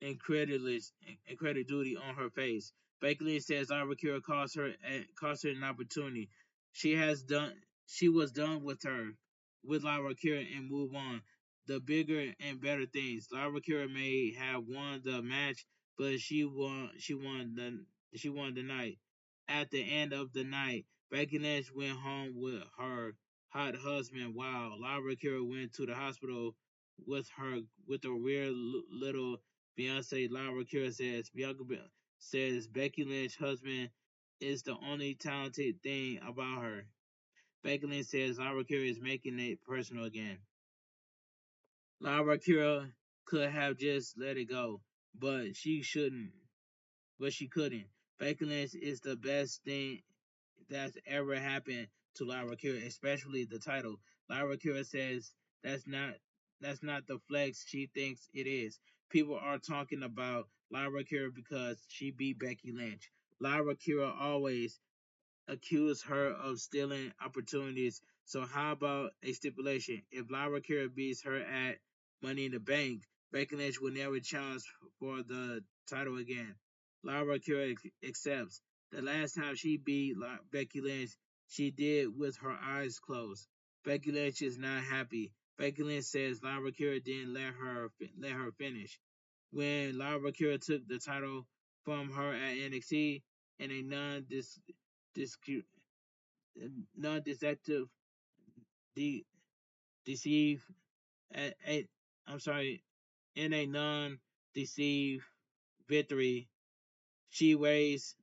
incredulous incredulity on her face. Becky Lynch says Ira Kira cost her an opportunity. She has done she was done with Lyra Kira and move on. The bigger and better things. Lyra Kira may have won the match, but she won the night. At the end of the night, Becky Lynch went home with her hot husband while Lyra Kira went to the hospital with a weird little Beyonce. Lyra Kira says Becky Lynch's husband is the only talented thing about her. Becky Lynch says Lyra Kira is making it personal again. Lyra Kira could have just let it go, but she shouldn't. But she couldn't. Becky Lynch is the best thing that's ever happened to Lyra Kira, especially the title. Lyra Kira says that's not that's not the flex she thinks it is. People are talking about Lyra Kira because she beat Becky Lynch. Lyra Kira always accused her of stealing opportunities. So how about a stipulation? If Lyra Kira beats her at Money in the Bank, Becky Lynch will never challenge for the title again. Lyra Kira accepts. The last time she beat Becky Lynch, she did with her eyes closed. Becky Lynch is not happy. Becky Lynch says Lyra Kira didn't let her finish. When Lyra Kira took the title from her at NXT in a discu- non-deceptive de- deceive I'm sorry, in a non-deceive victory, she raised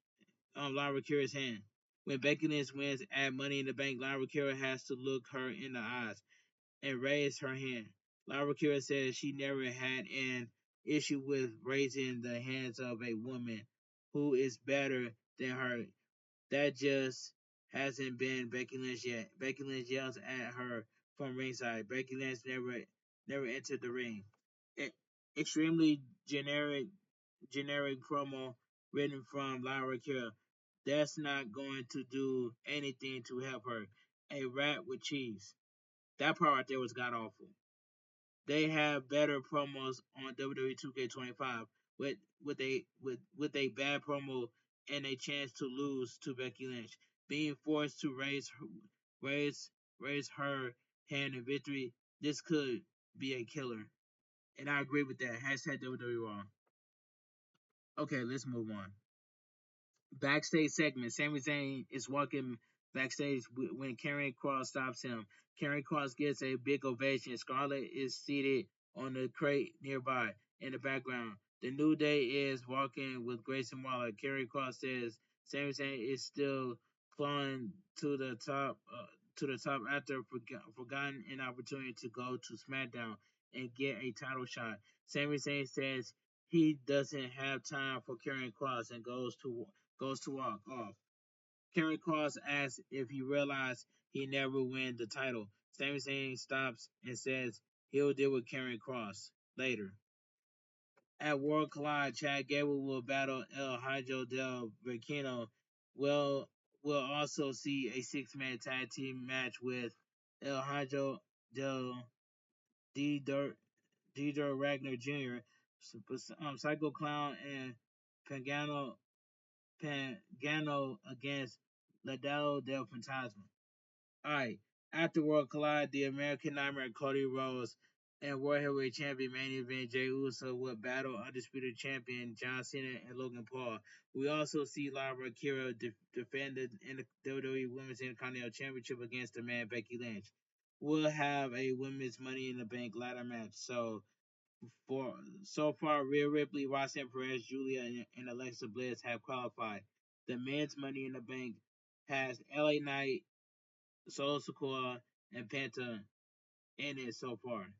Lyra Kira's hand. When Becky Lynch wins at Money in the Bank, Lyra Kira has to look her in the eyes and raise her hand. Lyra Kira says she never had an issue with raising the hands of a woman who is better than her. That just hasn't been Becky Lynch yet. Becky Lynch yells at her from ringside. Becky Lynch never entered the ring. E- Extremely generic promo written from Lyra Kira. That's not going to do anything to help her. A rat with cheese. That part right there was god awful. They have better promos on WWE 2K25 with a bad promo and a chance to lose to Becky Lynch. Being forced to raise raise her hand in victory, this could be a killer. And I agree with that. Hashtag WWE Raw. Okay, let's move on. Backstage segment. Sami Zayn is walking backstage when Karrion Kross stops him. Karrion Kross gets a big ovation. Scarlett is seated on the crate nearby in the background. The New Day is walking with Grayson Waller. Karrion Kross says Sami Zayn is still clawing to the top after forgotten an opportunity to go to SmackDown and get a title shot. Sami Zayn says he doesn't have time for Karrion Kross and goes to walk off. Karrion Kross asks if he realized he never win the title. Sami Zayn stops and says he'll deal with Karrion Kross later. At World Collide, Chad Gable will battle El Hijo del Burkino. We'll, we'll also see a six-man tag team match with El Hijo del Dieter Ragnar Jr., Psycho Clown, and Pagano, Pagano against Ladalo del Fantasma. Alright, after World Collide, the American Nightmare Cody Rhodes and World Heavyweight Champion main event Jey Uso will battle Undisputed Champion John Cena and Logan Paul. We also see Lyra Kira defend the WWE Women's Intercontinental Championship against the man Becky Lynch. We'll have a Women's Money in the Bank ladder match. So far, Rhea Ripley, Roxanne Perez, Julia, and Alexa Bliss have qualified. The men's Money in the Bank has LA Knight, Solo Sikoa, and Penta in it so far.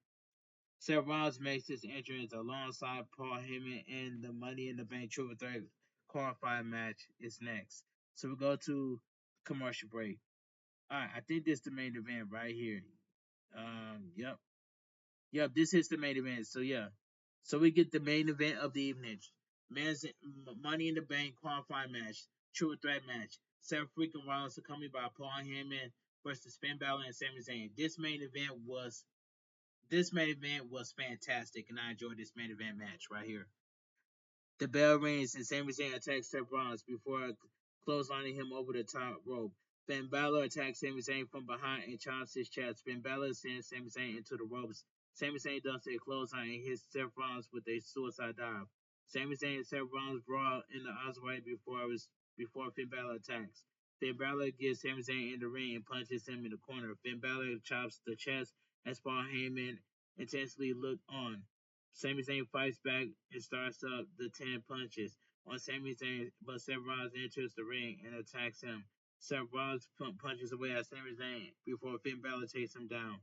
Seth Rollins makes his entrance alongside Paul Heyman, and the Money in the Bank Triple Threat qualifying match is next. So we go to commercial break. All right, I think this is the main event right here. Yep. Yep, this is the main event. So yeah, so we get the main event of the evening: men's Money in the Bank qualifying match, triple threat match. Seth freaking Rollins accompanied by Paul Heyman versus Finn Balor and Sami Zayn. This main event was fantastic, and I enjoyed this main event match right here. The bell rings and Sami Zayn attacks Seth Rollins before clotheslining him over the top rope. Finn Balor attacks Sami Zayn from behind and chops his chest. Finn Balor sends Sami Zayn into the ropes. Sami Zayn does a clothesline and hits Seth Rollins with a suicide dive. Sami Zayn and Seth Rollins brawl in the Oswald before Finn Balor attacks. Finn Balor gets Sami Zayn in the ring and punches him in the corner. Finn Balor chops the chest as Paul Heyman intensely look on. Sami Zayn fights back and starts up the 10 punches on Sami Zayn, but Seth Rollins enters the ring and attacks him. Seth Rollins punches away at Sami Zayn before Finn Balor takes him down.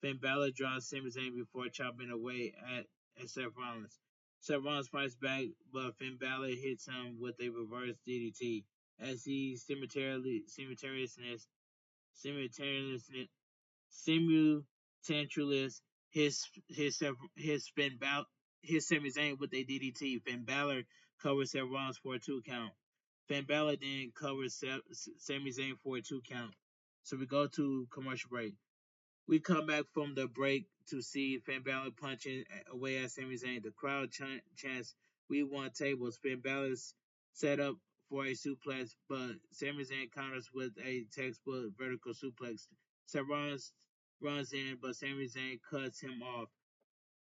Finn Balor draws Sami Zayn before chopping away at Seth Rollins. Seth Rollins fights back, but Finn Balor hits him with a reverse DDT as he simultaneously his Finn Balor his Sami Zayn with a DDT. Finn Balor covers Seth Rollins for a 2 count. Finn Balor then covers Sami Zayn for a 2 count. So we go to commercial break. We come back from the break to see Finn Balor punching away at Sami Zayn. The crowd chants, "We want tables." Finn Balor's set up for a suplex, but Sami Zayn counters with a textbook vertical suplex. Seth Rollins runs in, but Sami Zayn cuts him off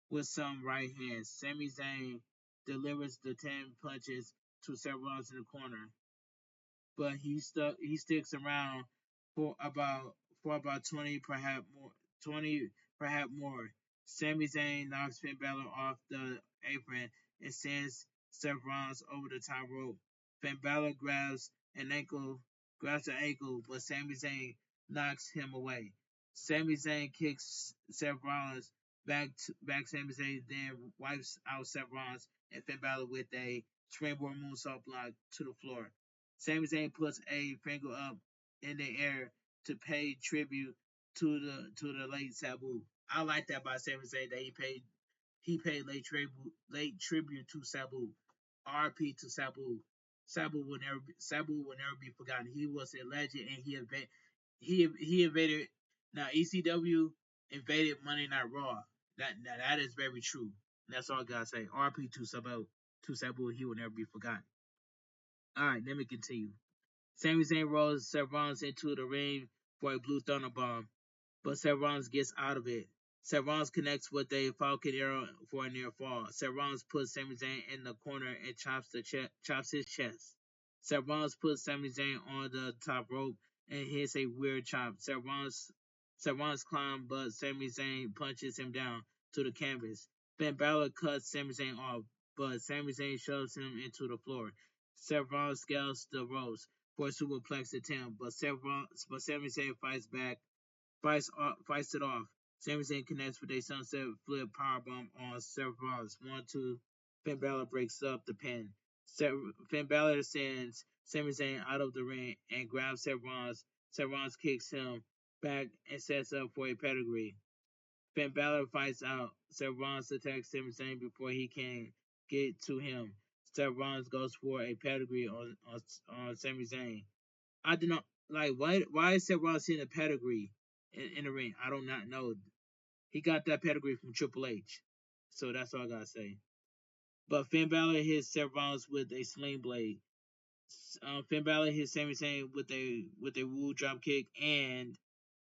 with some right hands. Sami Zayn delivers the 10 punches to Seth Rollins in the corner, but he sticks around for about 20, perhaps more. Sami Zayn knocks Finn Balor off the apron and sends Seth Rollins over the top rope. Finn Balor grabs the ankle, but Sami Zayn knocks him away. Sami Zayn kicks Seth Rollins back Sami Zayn, then wipes out Seth Rollins and Finn Balor with a springboard moonsault block to the floor. Sami Zayn puts a finger up in the air to pay tribute to the late Sabu. I like that by Sami Zayn that he paid late tribute to Sabu. RP to Sabu. Sabu will never be forgotten. He was a legend and he invaded. Now ECW invaded Monday Night Raw. That is very true. That's all I gotta say. RP to Sabu. He will never be forgotten. All right, let me continue. Sami Zayn rolls Seth Rollins into the ring for a Blue Thunder Bomb, but Seth Rollins gets out of it. Seth Rollins connects with a Falcon Arrow for a near fall. Seth Rollins puts Sami Zayn in the corner and chops his chest. Seth Rollins puts Sami Zayn on the top rope and hits a weird chop. Seth Rollins climbs, but Sami Zayn punches him down to the canvas. Finn Balor cuts Sami Zayn off, but Sami Zayn shoves him into the floor. Seth Rollins scales the ropes for a superplex attempt, but Sami Zayn fights it off. Sami Zayn connects with a sunset flip powerbomb on Seth Rollins. 1-2. Finn Balor breaks up the pin. Finn Balor sends Sami Zayn out of the ring and grabs Seth Rollins. Seth Rollins kicks him back and sets up for a pedigree. Finn Balor fights out. Seth Rollins attacks Sami Zayn before he can get to him. Seth Rollins goes for a pedigree on Sami Zayn. I do not like why is Seth Rollins hitting a pedigree in the ring? I do not know. He got that pedigree from Triple H. So that's all I gotta say. But Finn Balor hits Seth Rollins with a sling blade. Finn Balor hits Sami Zayn with a woo drop kick and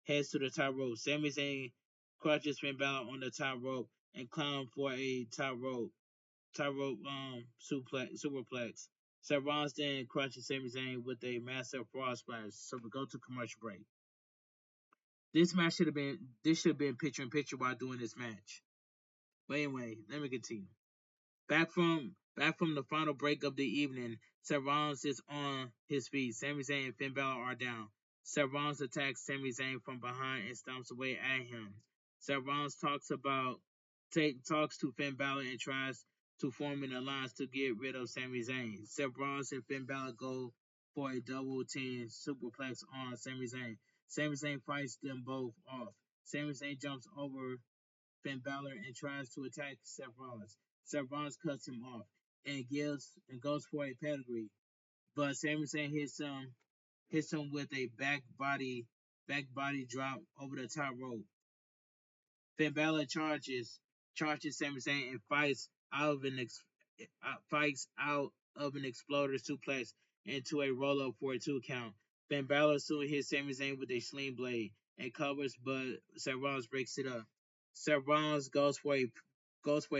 heads to the top rope. Sami Zayn crushes Finn Balor on the top rope and climbs for a top rope superplex. Seth Rollins then crushes Sami Zayn with a massive frog splash. So we go to commercial break. This should have been picture in picture while doing this match. But anyway, let me continue. Back from the final break of the evening, Seth Rollins is on his feet. Sami Zayn and Finn Balor are down. Seth Rollins attacks Sami Zayn from behind and stomps away at him. Seth Rollins talks to Finn Balor and tries to form an alliance to get rid of Sami Zayn. Seth Rollins and Finn Balor go for a double team superplex on Sami Zayn. Sami Zayn fights them both off. Sami Zayn jumps over Finn Balor and tries to attack Seth Rollins. Seth Rollins cuts him off and goes for a pedigree, but Sami Zayn hits him with a back body drop over the top rope. Finn Balor charges Sami Zayn and fights out of an exploder suplex into a roll up for a 2 count. Finn Balor soon hits Sami Zayn with a sling blade and covers, but Seth Rollins breaks it up. Seth Rollins goes for a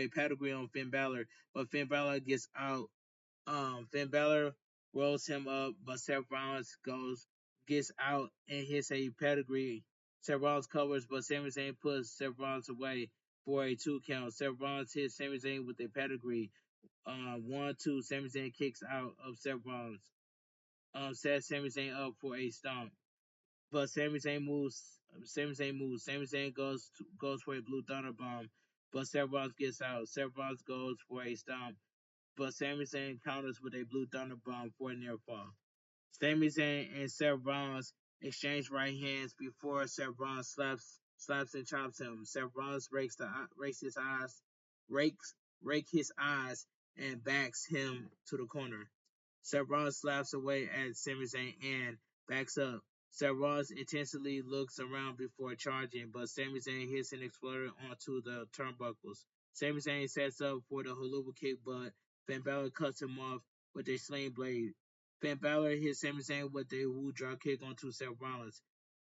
pedigree on Finn Balor, but Finn Balor gets out. Finn Balor rolls him up, but Seth Rollins gets out and hits a pedigree. Seth Rollins covers, but Sami Zayn puts Seth Rollins away for a 2 count. Seth Rollins hits Sami Zayn with a pedigree. 1, 2. Sami Zayn kicks out of Seth Rollins. Sets Sami Zayn up for a stomp, but Sami Zayn moves. Sami Zayn goes for a Blue Thunder Bomb, but Seth Rollins gets out. Seth Rollins goes for a stomp, but Sami Zayn counters with a Blue Thunder Bomb for a near fall. Sami Zayn and Seth Rollins exchange right hands before Seth Rollins slaps and chops him. Seth Rollins rakes rake his eyes and backs him to the corner. Seth Rollins slaps away at Sami Zayn and backs up. Seth Rollins intensely looks around before charging, but Sami Zayn hits an exploder onto the turnbuckles. Sami Zayn sets up for the Haluva kick, but Finn Balor cuts him off with a sling blade. Finn Balor hits Sami Zayn with a woo drop kick onto Seth Rollins.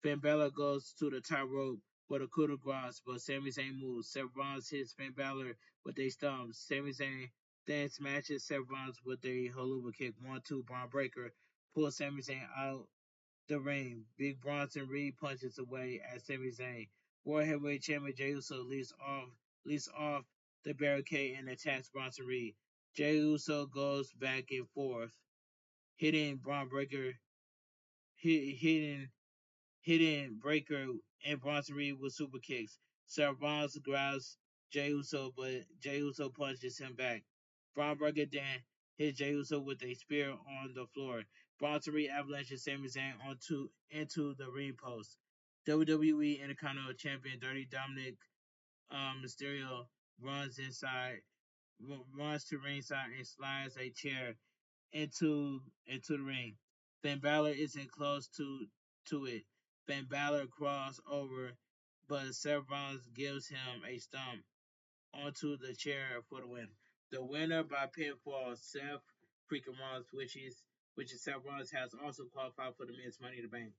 Finn Balor goes to the top rope for the coup de grace, but Sami Zayn moves. Seth Rollins hits Finn Balor with a stomp. Sami Zayn then smashes Seth Rollins with a Haluva kick. 1, 2. Braun Breaker pulls Sami Zayn out the ring. Big Bronson Reed punches away at Sami Zayn. World Heavyweight Champion Jey Uso leaps off the barricade and attacks Bronson Reed. Jey Uso goes back and forth, hitting Braun Breaker, hitting Breaker and Bronson Reed with super kicks. Seth Rollins grabs Jey Uso, but Jey Uso punches him back. Braun Breaker then hits Jey Uso with a spear on the floor. Bronson Reed avalanches Sami Zayn into the ring post. WWE Intercontinental Champion Dirty Dominik Mysterio runs runs to ringside and slides a chair into the ring. Finn Balor isn't close to it. Finn Balor crawls over, but Seth Rollins gives him a stomp onto the chair for the win. The winner by pinfall, Seth freaking Rollins, which is Seth Rollins, has also qualified for the men's Money in the Bank.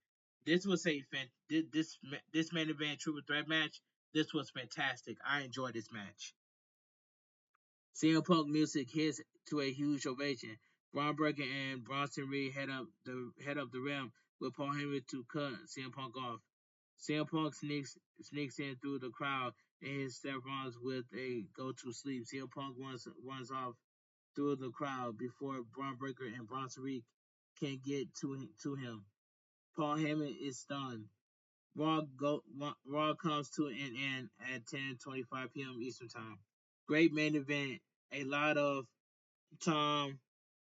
This was this main event triple threat match. This was fantastic. I enjoyed this match. CM Punk music hits to a huge ovation. Braun Breaker and Bronson Reed head up the rim with Paul Heyman to cut CM Punk off. CM Punk sneaks in through the crowd and hits Seth Rollins with a go to sleep. CM Punk runs off through the crowd before Braun Breaker and Bronson Reed can get to him. Paul Heyman is stunned. Raw comes to an end at 10:25 p.m. Eastern Time. Great main event. A lot of Tom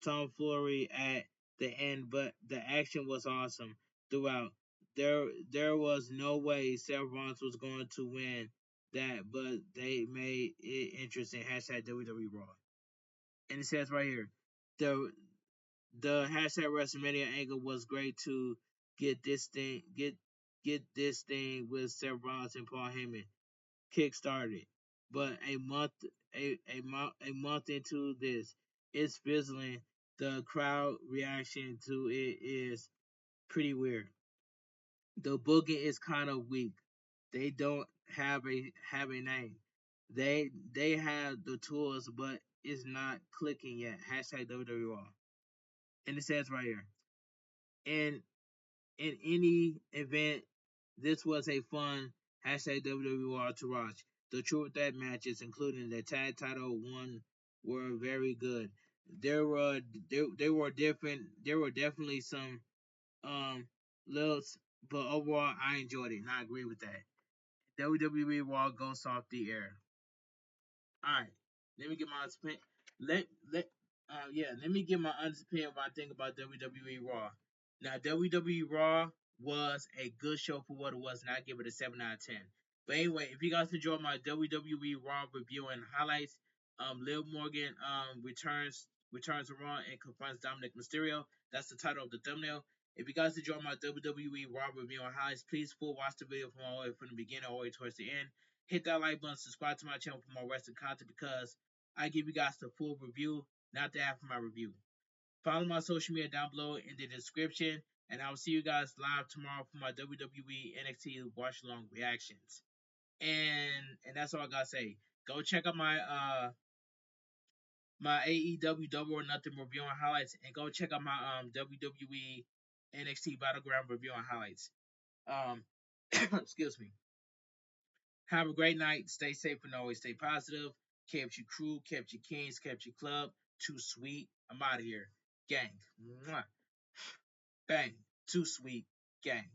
tomfoolery at the end, but the action was awesome throughout. There was no way Seth Rollins was going to win that, but they made it interesting. Hashtag WWE Raw. And it says right here, the the hashtag WrestleMania angle was great to get this thing get this thing with Seth Rollins and Paul Heyman kickstarted. But a month into this, it's fizzling. The crowd reaction to it is pretty weird. The booking is kind of weak. They don't have a name. They have the tools, but it's not clicking yet. Hashtag WWE. And it says right here, in any event, this was a fun hashtag WWE to watch. The truth that matches, including the tag title one, were very good. There were different. There were definitely some little, but overall, I enjoyed it, and I agree with that. WWE Raw goes off the air. All right, let me get my opinion. Let let me get my honest opinion what I think about WWE Raw. Now WWE Raw was a good show for what it was, and I give it a 7 out of 10. But anyway, if you guys enjoyed my WWE Raw review and highlights, Liv Morgan returns to Raw and confronts Dominik Mysterio. That's the title of the thumbnail. If you guys enjoyed my WWE Raw review and highlights, please full watch the video from all the way from the beginning all the way towards the end. Hit that like button, subscribe to my channel for more wrestling content because I give you guys the full review, not the half of my review. Follow my social media down below in the description, and I will see you guys live tomorrow for my WWE NXT watch along reactions. And that's all I gotta say. Go check out my AEW Double or Nothing review and highlights, and go check out my WWE NXT Battleground review and highlights. Um, excuse me. Have a great night. Stay safe and always stay positive. Kept your crew, kept your kings, kept your club. Too sweet. I'm out of here. Gang. Mwah. Bang. Too sweet. Gang.